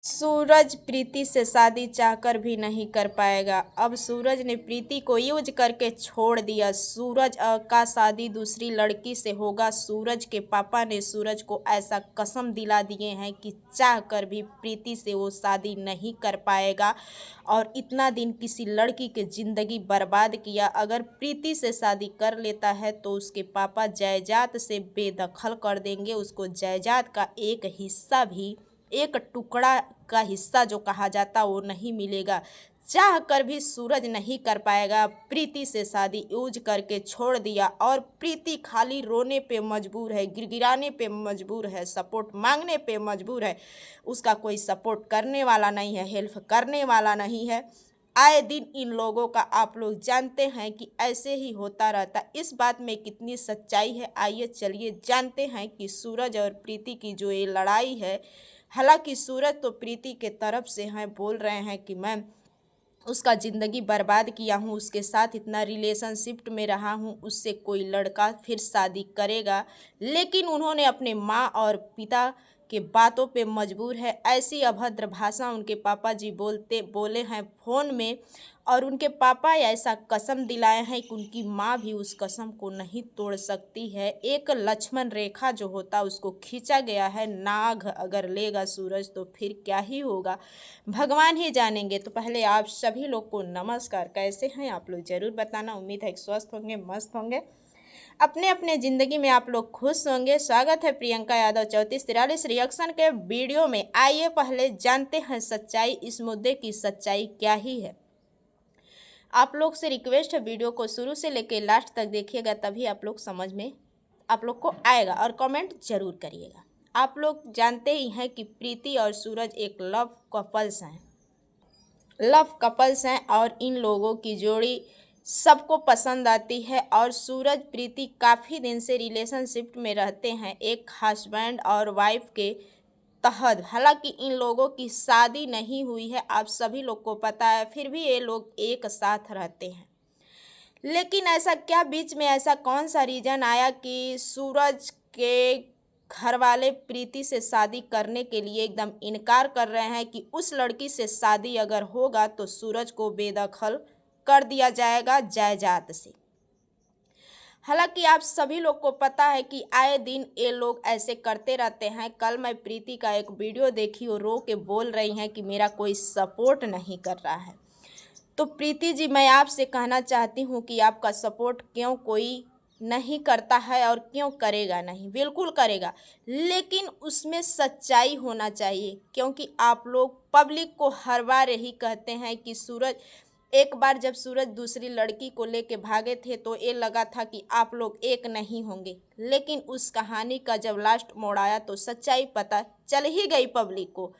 सूरज प्रीति से शादी चाहकर भी नहीं कर पाएगा। अब सूरज ने प्रीति को यूज करके छोड़ दिया। सूरज का शादी दूसरी लड़की से होगा। सूरज के पापा ने सूरज को ऐसा कसम दिला दिए हैं कि चाहकर भी प्रीति से वो शादी नहीं कर पाएगा और इतना दिन किसी लड़की की ज़िंदगी बर्बाद किया। अगर प्रीति से शादी कर लेता है तो उसके पापा जायदाद से बेदखल कर देंगे। उसको जायदाद का एक हिस्सा भी, एक टुकड़ा का हिस्सा जो कहा जाता वो नहीं मिलेगा। चाह कर भी सूरज नहीं कर पाएगा। प्रीति से शादी यूज करके छोड़ दिया और प्रीति खाली रोने पे मजबूर है, गिड़गिड़ाने पे मजबूर है, सपोर्ट मांगने पे मजबूर है। उसका कोई सपोर्ट करने वाला नहीं है, हेल्प करने वाला नहीं है। आए दिन इन लोगों का आप लोग जानते हैं कि ऐसे ही होता रहता। इस बात में कितनी सच्चाई है, आइए चलिए जानते हैं कि सूरज और प्रीति की जो ये लड़ाई है। हालांकि सूरज तो प्रीति के तरफ से हैं, बोल रहे हैं कि मैं उसका ज़िंदगी बर्बाद किया हूँ, उसके साथ इतना रिलेशनशिप में रहा हूँ, उससे कोई लड़का फिर शादी करेगा। लेकिन उन्होंने अपने माँ और पिता के बातों पे मजबूर है। ऐसी अभद्र भाषा उनके पापा जी बोले हैं फ़ोन में और उनके पापा ऐसा कसम दिलाए हैं कि उनकी माँ भी उस कसम को नहीं तोड़ सकती है। एक लक्ष्मण रेखा जो होता उसको खींचा गया है। नाग अगर लेगा सूरज तो फिर क्या ही होगा, भगवान ही जानेंगे। तो पहले आप सभी लोग को नमस्कार, कैसे हैं आप लोग ज़रूर बताना। उम्मीद है कि स्वस्थ होंगे, मस्त होंगे, अपने अपने ज़िंदगी में आप लोग खुश होंगे। स्वागत है प्रियंका यादव 3443 रिएक्शन के वीडियो में। आइए पहले जानते हैं सच्चाई, इस मुद्दे की सच्चाई क्या ही है। आप लोग से रिक्वेस्ट है वीडियो को शुरू से लेकर लास्ट तक देखिएगा, तभी आप लोग समझ में आप लोग को आएगा और कमेंट जरूर करिएगा। आप लोग जानते ही हैं कि प्रीति और सूरज एक लव कपल्स हैं और इन लोगों की जोड़ी सबको पसंद आती है। और सूरज प्रीति काफ़ी दिन से रिलेशनशिप में रहते हैं, एक हस्बैंड और वाइफ के तहत। हालांकि इन लोगों की शादी नहीं हुई है, आप सभी लोग को पता है, फिर भी ये लोग एक साथ रहते हैं। लेकिन ऐसा क्या बीच में ऐसा कौन सा रीज़न आया कि सूरज के घर वाले प्रीति से शादी करने के लिए एकदम इनकार कर रहे हैं कि उस लड़की से शादी अगर होगा तो सूरज को बेदखल कर दिया जाएगा जायदाद से। हालांकि आप सभी लोग को पता है कि आए दिन ये लोग ऐसे करते रहते हैं। कल मैं प्रीति का एक वीडियो देखी और रो के बोल रही हैं कि मेरा कोई सपोर्ट नहीं कर रहा है। तो प्रीति जी, मैं आपसे कहना चाहती हूँ कि आपका सपोर्ट क्यों कोई नहीं करता है और क्यों करेगा नहीं, बिल्कुल करेगा, लेकिन उसमें सच्चाई होना चाहिए। क्योंकि आप लोग पब्लिक को हर बार यही कहते हैं कि सूरज, एक बार जब सूरज दूसरी लड़की को लेके भागे थे तो ये लगा था कि आप लोग एक नहीं होंगे, लेकिन उस कहानी का जब लास्ट मोड़ आया तो सच्चाई पता चल ही गई पब्लिक को।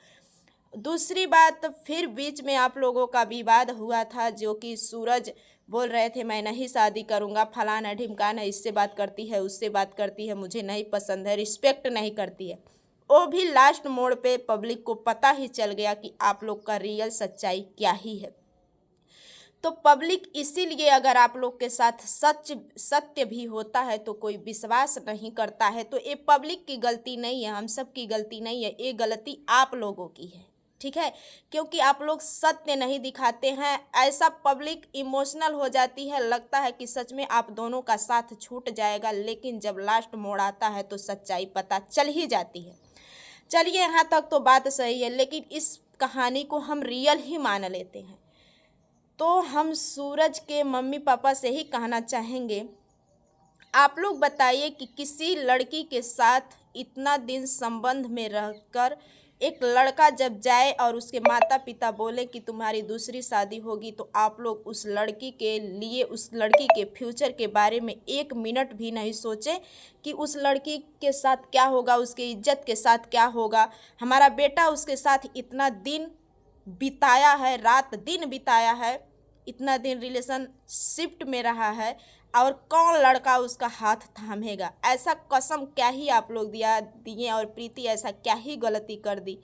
दूसरी बात, फिर बीच में आप लोगों का विवाद हुआ था, जो कि सूरज बोल रहे थे मैं नहीं शादी करूंगा, फलाना ढिमकाना, इससे बात करती है, उससे बात करती है, मुझे नहीं पसंद है, रिस्पेक्ट नहीं करती है। वो भी लास्ट मोड़ पे पब्लिक को पता ही चल गया कि आप लोग का रियल सच्चाई क्या ही है। तो पब्लिक इसीलिए, अगर आप लोग के साथ सत्य भी होता है तो कोई विश्वास नहीं करता है। तो ये पब्लिक की गलती नहीं है, हम सब की गलती नहीं है, ये गलती आप लोगों की है, ठीक है। क्योंकि आप लोग सत्य नहीं दिखाते हैं, ऐसा पब्लिक इमोशनल हो जाती है, लगता है कि सच में आप दोनों का साथ छूट जाएगा। लेकिन जब लास्ट मोड़ आता है तो सच्चाई पता चल ही जाती है। चलिए, यहाँ तक तो बात सही है, लेकिन इस कहानी को हम रियल ही मान लेते हैं। तो हम सूरज के मम्मी पापा से ही कहना चाहेंगे, आप लोग बताइए कि किसी लड़की के साथ इतना दिन संबंध में रहकर एक लड़का जब जाए और उसके माता पिता बोले कि तुम्हारी दूसरी शादी होगी, तो आप लोग उस लड़की के लिए, उस लड़की के फ्यूचर के बारे में एक मिनट भी नहीं सोचे कि उस लड़की के साथ क्या होगा, उसके इज्जत के साथ क्या होगा। हमारा बेटा उसके साथ इतना दिन बिताया है, रात दिन बिताया है, इतना दिन रिलेशनशिप में रहा है, और कौन लड़का उसका हाथ थामेगा। ऐसा कसम क्या ही आप लोग दिए और प्रीति ऐसा क्या ही गलती कर दी।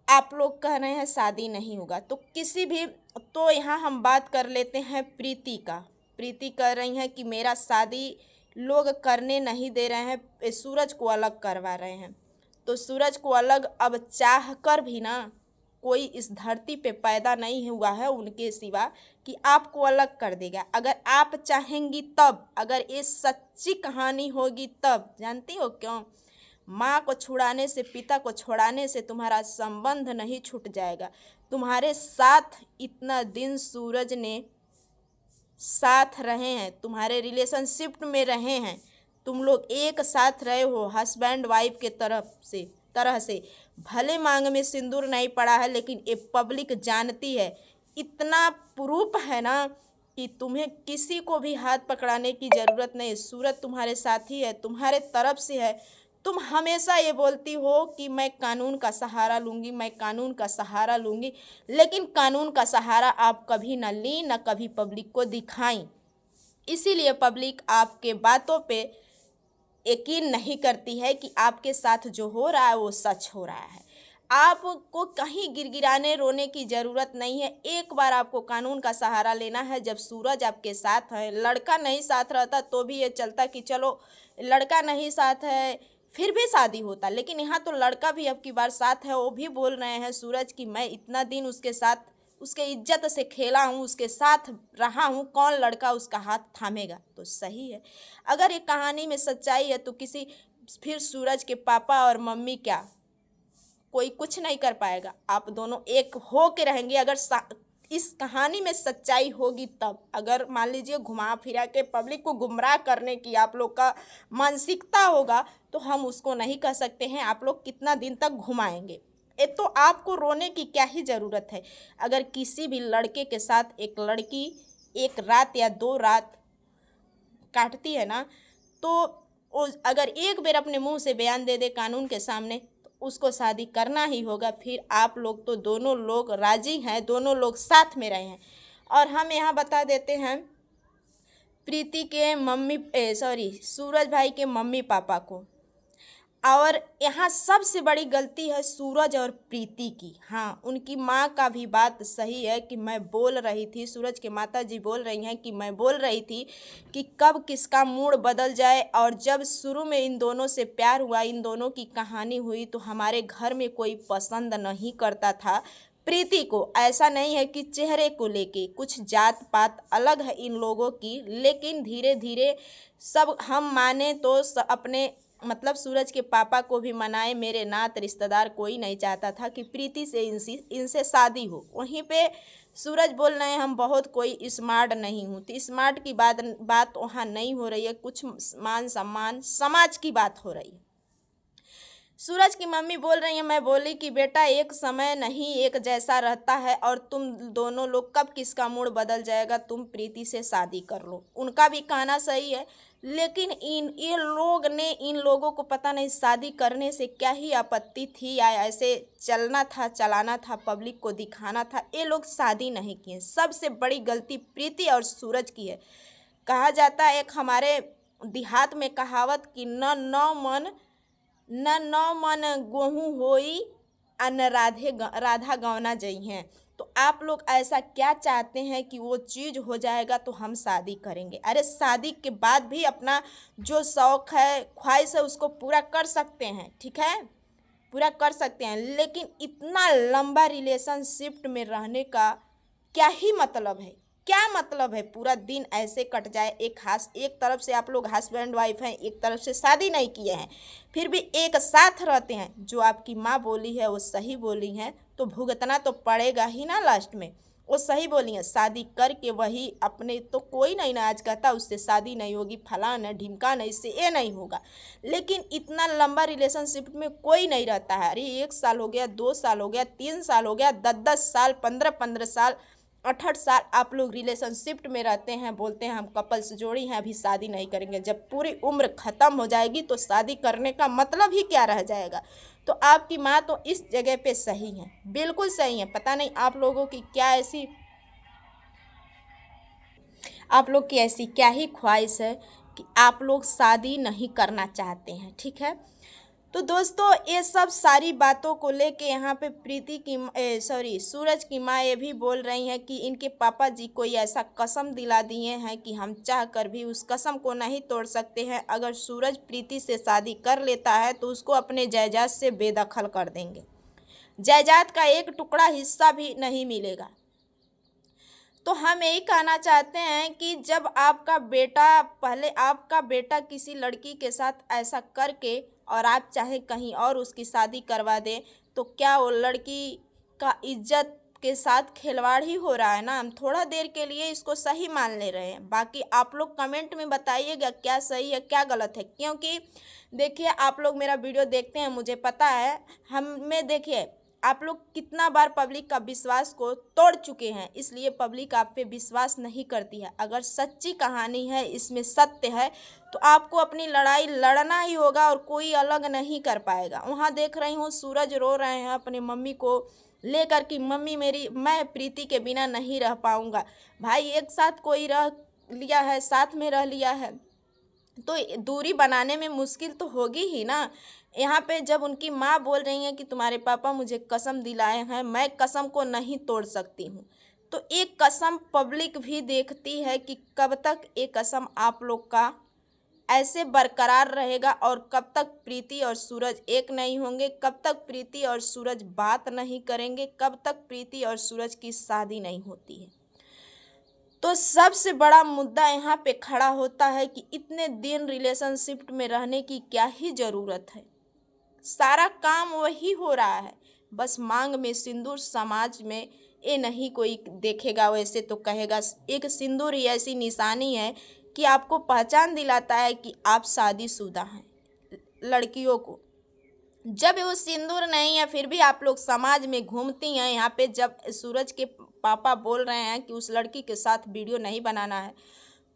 आप लोग कह रहे हैं शादी नहीं होगा, तो किसी भी, तो यहाँ हम बात कर लेते हैं प्रीति का। प्रीति कह रही हैं कि मेरा शादी लोग करने नहीं दे रहे हैं, सूरज को अलग करवा रहे हैं। तो सूरज को अलग अब चाह कर भी ना कोई इस धरती पे पैदा नहीं हुआ है उनके सिवा कि आपको अलग कर देगा। अगर आप चाहेंगी तब, अगर ये सच्ची कहानी होगी तब। जानती हो क्यों? माँ को छुड़ाने से, पिता को छुड़ाने से तुम्हारा संबंध नहीं छूट जाएगा। तुम्हारे साथ इतना दिन सूरज ने साथ रहे हैं, तुम्हारे रिलेशनशिप में रहे हैं, तुम लोग एक साथ रहे हो हस्बैंड वाइफ के तरह से। भले मांग में सिंदूर नहीं पड़ा है, लेकिन ये पब्लिक जानती है। इतना प्रूफ है ना कि तुम्हें किसी को भी हाथ पकड़ाने की ज़रूरत नहीं। सूरज तुम्हारे साथी है, तुम्हारे तरफ से है। तुम हमेशा ये बोलती हो कि मैं कानून का सहारा लूँगी, मैं कानून का सहारा लूँगी, लेकिन कानून का सहारा आप कभी न ली, न कभी पब्लिक को दिखाई। इसीलिए पब्लिक आपके बातों पे यकीन नहीं करती है कि आपके साथ जो हो रहा है वो सच हो रहा है। आपको कहीं गिड़गिड़ाने रोने की ज़रूरत नहीं है। एक बार आपको कानून का सहारा लेना है। जब सूरज आपके साथ है, लड़का नहीं साथ रहता तो भी ये चलता कि चलो लड़का नहीं साथ है, फिर भी शादी होता। लेकिन यहाँ तो लड़का भी अब की बार साथ है। वो भी बोल रहे हैं सूरज कि मैं इतना दिन उसके साथ, उसके इज्जत से खेला हूँ, उसके साथ रहा हूँ, कौन लड़का उसका हाथ थामेगा। तो सही है। अगर ये कहानी में सच्चाई है तो किसी फिर सूरज के पापा और मम्मी क्या, कोई कुछ नहीं कर पाएगा। आप दोनों एक हो के रहेंगे। अगर इस कहानी में सच्चाई होगी तब। अगर मान लीजिए घुमा फिरा के पब्लिक को गुमराह करने की आप लोग का मानसिकता होगा तो हम उसको नहीं कह सकते हैं। आप लोग कितना दिन तक घुमाएंगे? ये तो आपको रोने की क्या ही ज़रूरत है। अगर किसी भी लड़के के साथ एक लड़की एक रात या 2 रात काटती है ना, तो अगर एक बार अपने मुंह से बयान दे दे कानून के सामने तो उसको शादी करना ही होगा। फिर आप लोग तो दोनों लोग राजी हैं, दोनों लोग साथ में रहे हैं। और हम यहाँ बता देते हैं प्रीति के सूरज भाई के मम्मी पापा को। और यहाँ सबसे बड़ी गलती है सूरज और प्रीति की। हाँ, उनकी माँ का भी बात सही है कि मैं बोल रही थी, सूरज के माता जी बोल रही हैं कि मैं बोल रही थी कि कब किसका मूड बदल जाए। और जब शुरू में इन दोनों से प्यार हुआ, इन दोनों की कहानी हुई, तो हमारे घर में कोई पसंद नहीं करता था प्रीति को। ऐसा नहीं है कि चेहरे को लेके, कुछ जात पात अलग है इन लोगों की, लेकिन धीरे धीरे सब हम माने तो अपने मतलब सूरज के पापा को भी मनाए। मेरे नात रिश्तेदार कोई नहीं चाहता था कि प्रीति से इनसे शादी हो। वहीं पे सूरज बोल रहे हैं हम बहुत कोई स्मार्ट नहीं हूँ। तो स्मार्ट की बात वहाँ नहीं हो रही है, कुछ मान सम्मान समाज की बात हो रही है। सूरज की मम्मी बोल रही है, मैं बोली कि बेटा एक समय नहीं एक जैसा रहता है, और तुम दोनों लोग कब किसका मूड बदल जाएगा, तुम प्रीति से शादी कर लो। उनका भी कहना सही है, लेकिन इन लोगों को पता नहीं शादी करने से क्या ही आपत्ति थी, या ऐसे चलना था, चलाना था, पब्लिक को दिखाना था। ये लोग शादी नहीं किए। सबसे बड़ी गलती प्रीति और सूरज की है। कहा जाता है, एक हमारे देहात में कहावत कि न नौ मन गोहूँ होई आ न राधा गौना जई हैं। तो आप लोग ऐसा क्या चाहते हैं कि वो चीज़ हो जाएगा तो हम शादी करेंगे? अरे शादी के बाद भी अपना जो शौक़ है, ख्वाहिश है, उसको पूरा कर सकते हैं, ठीक है, पूरा कर सकते हैं। लेकिन इतना लंबा रिलेशनशिप में रहने का क्या ही मतलब है? क्या मतलब है? पूरा दिन ऐसे कट जाए। एक तरफ से आप लोग हस्बैंड वाइफ हैं, एक तरफ से शादी नहीं किए हैं, फिर भी एक साथ रहते हैं। जो आपकी माँ बोली है वो सही बोली है, तो भुगतना तो पड़ेगा ही ना लास्ट में। वो सही बोली है, शादी करके वही अपने तो कोई नहीं ना आज कहता उससे शादी नहीं होगी, फलान है ढिमकान है, इससे ये नहीं होगा। लेकिन इतना लंबा रिलेशनशिप में कोई नहीं रहता है। अरे 1 साल हो गया, 2 साल हो गया, 3 साल हो गया, 10-10 साल, 15-15 साल, 68 साल आप लोग रिलेशनशिप में रहते हैं, बोलते हैं हम कपल्स जोड़ी हैं, अभी शादी नहीं करेंगे। जब पूरी उम्र ख़त्म हो जाएगी तो शादी करने का मतलब ही क्या रह जाएगा? तो आपकी माँ तो इस जगह पे सही है, बिल्कुल सही है। पता नहीं आप लोगों की ऐसी क्या ही ख्वाहिश है कि आप लोग शादी नहीं करना चाहते हैं, ठीक है। तो दोस्तों ये सब सारी बातों को लेके यहाँ पे सूरज की माँ ये भी बोल रही हैं कि इनके पापा जी कोई ऐसा कसम दिला दिए हैं कि हम चाह कर भी उस कसम को नहीं तोड़ सकते हैं। अगर सूरज प्रीति से शादी कर लेता है तो उसको अपने जायदाद से बेदखल कर देंगे, जायदाद का एक टुकड़ा हिस्सा भी नहीं मिलेगा। तो हम यही कहना चाहते हैं कि जब आपका बेटा किसी लड़की के साथ ऐसा करके और आप चाहे कहीं और उसकी शादी करवा दें, तो क्या वो लड़की का इज्जत के साथ खिलवाड़ ही हो रहा है ना। हम थोड़ा देर के लिए इसको सही मान ले रहे हैं, बाकी आप लोग कमेंट में बताइएगा क्या सही है क्या गलत है। क्योंकि देखिए आप लोग मेरा वीडियो देखते हैं, मुझे पता है। हमें देखिए आप लोग कितना बार पब्लिक का विश्वास को तोड़ चुके हैं, इसलिए पब्लिक आप पे विश्वास नहीं करती है। अगर सच्ची कहानी है, इसमें सत्य है, तो आपको अपनी लड़ाई लड़ना ही होगा और कोई अलग नहीं कर पाएगा। वहाँ देख रही हूँ सूरज रो रहे हैं अपनी मम्मी को लेकर कि मम्मी मैं प्रीति के बिना नहीं रह पाऊँगा। भाई एक साथ कोई रह लिया है, साथ में रह लिया है, तो दूरी बनाने में मुश्किल तो होगी ही ना। यहाँ पे जब उनकी माँ बोल रही हैं कि तुम्हारे पापा मुझे कसम दिलाए हैं, मैं कसम को नहीं तोड़ सकती हूँ, तो एक कसम पब्लिक भी देखती है कि कब तक एक कसम आप लोग का ऐसे बरकरार रहेगा और कब तक प्रीति और सूरज एक नहीं होंगे, कब तक प्रीति और सूरज बात नहीं करेंगे, कब तक प्रीति और सूरज की शादी नहीं होती है। तो सबसे बड़ा मुद्दा यहाँ पे खड़ा होता है कि इतने दिन रिलेशनशिप में रहने की क्या ही ज़रूरत है। सारा काम वही हो रहा है, बस मांग में सिंदूर। समाज में ये नहीं कोई देखेगा, वैसे तो कहेगा एक सिंदूर ही ऐसी निशानी है कि आपको पहचान दिलाता है कि आप शादीशुदा हैं। लड़कियों को जब वो सिंदूर नहीं है फिर भी आप लोग समाज में घूमती हैं। यहाँ पे जब सूरज के पापा बोल रहे हैं कि उस लड़की के साथ वीडियो नहीं बनाना है,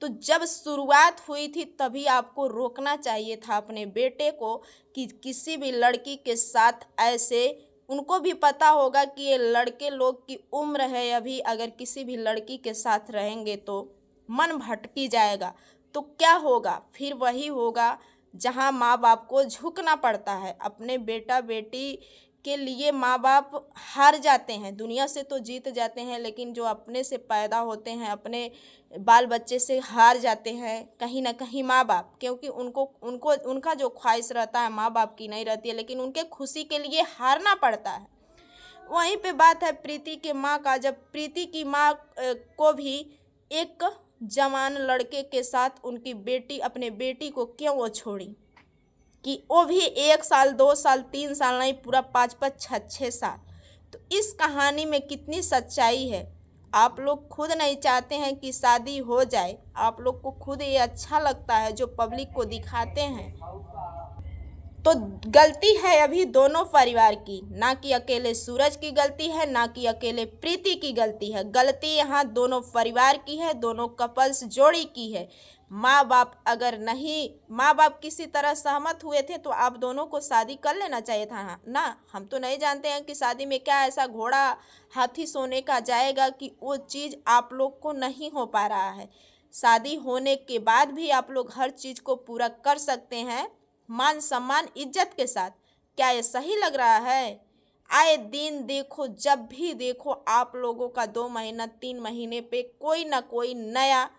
तो जब शुरुआत हुई थी तभी आपको रोकना चाहिए था अपने बेटे को कि किसी भी लड़की के साथ ऐसे। उनको भी पता होगा कि ये लड़के लोग की उम्र है अभी, अगर किसी भी लड़की के साथ रहेंगे तो मन भटकी जाएगा। तो क्या होगा फिर? वही होगा जहाँ माँ बाप को झुकना पड़ता है। अपने बेटा बेटी के लिए माँ बाप हार जाते हैं, दुनिया से तो जीत जाते हैं, लेकिन जो अपने से पैदा होते हैं, अपने बाल बच्चे से हार जाते हैं कहीं ना कहीं माँ बाप। क्योंकि उनका जो ख्वाहिश रहता है माँ बाप की नहीं रहती है, लेकिन उनके खुशी के लिए हारना पड़ता है। वहीं पे बात है प्रीति के माँ का। जब प्रीति की माँ को भी एक जवान लड़के के साथ उनकी बेटी अपने बेटी को क्यों वो छोड़ी, कि वो भी 1 साल 2 साल 3 साल नहीं, पूरा 5-5 6-6 साल। तो इस कहानी में कितनी सच्चाई है? आप लोग खुद नहीं चाहते हैं कि शादी हो जाए, आप लोग को खुद ये अच्छा लगता है जो पब्लिक को दिखाते हैं। तो गलती है अभी दोनों परिवार की, ना कि अकेले सूरज की गलती है, ना कि अकेले प्रीति की गलती है। गलती यहाँ दोनों परिवार की है, दोनों कपल्स जोड़ी की है। माँ बाप किसी तरह सहमत हुए थे तो आप दोनों को शादी कर लेना चाहिए था ना। हम तो नहीं जानते हैं कि शादी में क्या ऐसा घोड़ा हाथी सोने का जाएगा कि वो चीज़ आप लोग को नहीं हो पा रहा है। शादी होने के बाद भी आप लोग हर चीज़ को पूरा कर सकते हैं, मान सम्मान इज्जत के साथ। क्या ये सही लग रहा है? आए दिन देखो, जब भी देखो आप लोगों का 2 महीना 3 महीने पे कोई ना कोई नया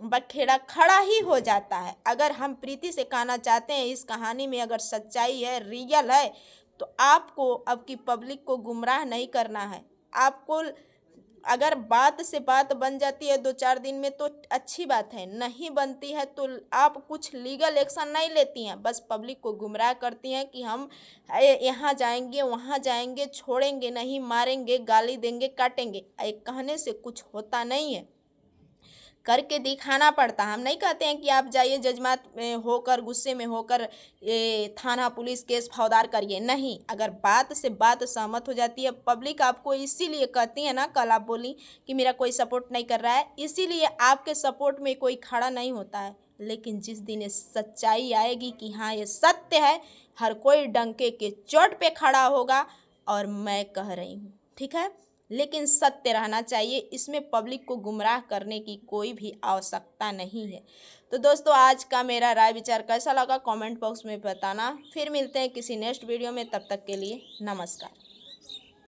बखेड़ा खड़ा ही हो जाता है। अगर हम प्रीति से कहना चाहते हैं इस कहानी में अगर सच्चाई है, रियल है, तो आपको अब की पब्लिक को गुमराह नहीं करना है। आपको अगर बात से बात बन जाती है 2-4 दिन में तो अच्छी बात है, नहीं बनती है तो आप कुछ लीगल एक्शन नहीं लेती हैं, बस पब्लिक को गुमराह करती हैं कि हम यहाँ जाएंगे वहाँ जाएंगे, छोड़ेंगे नहीं, मारेंगे, गाली देंगे, काटेंगे। एक कहने से कुछ होता नहीं है, करके दिखाना पड़ता है। हम नहीं कहते हैं कि आप जाइए जज्बात में होकर, गुस्से में होकर थाना पुलिस केस फौजदार करिए, नहीं। अगर बात से बात सहमत हो जाती है, पब्लिक आपको इसीलिए कहती है ना, कल आप बोली कि मेरा कोई सपोर्ट नहीं कर रहा है, इसीलिए आपके सपोर्ट में कोई खड़ा नहीं होता है। लेकिन जिस दिन ये सच्चाई आएगी कि हाँ ये सत्य है, हर कोई डंके के चोट पे खड़ा होगा। और मैं कह रही हूँ, ठीक है, लेकिन सत्य रहना चाहिए। इसमें पब्लिक को गुमराह करने की कोई भी आवश्यकता नहीं है। तो दोस्तों, आज का मेरा राय विचार कैसा लगा कमेंट बॉक्स में बताना। फिर मिलते हैं किसी नेक्स्ट वीडियो में, तब तक के लिए नमस्कार।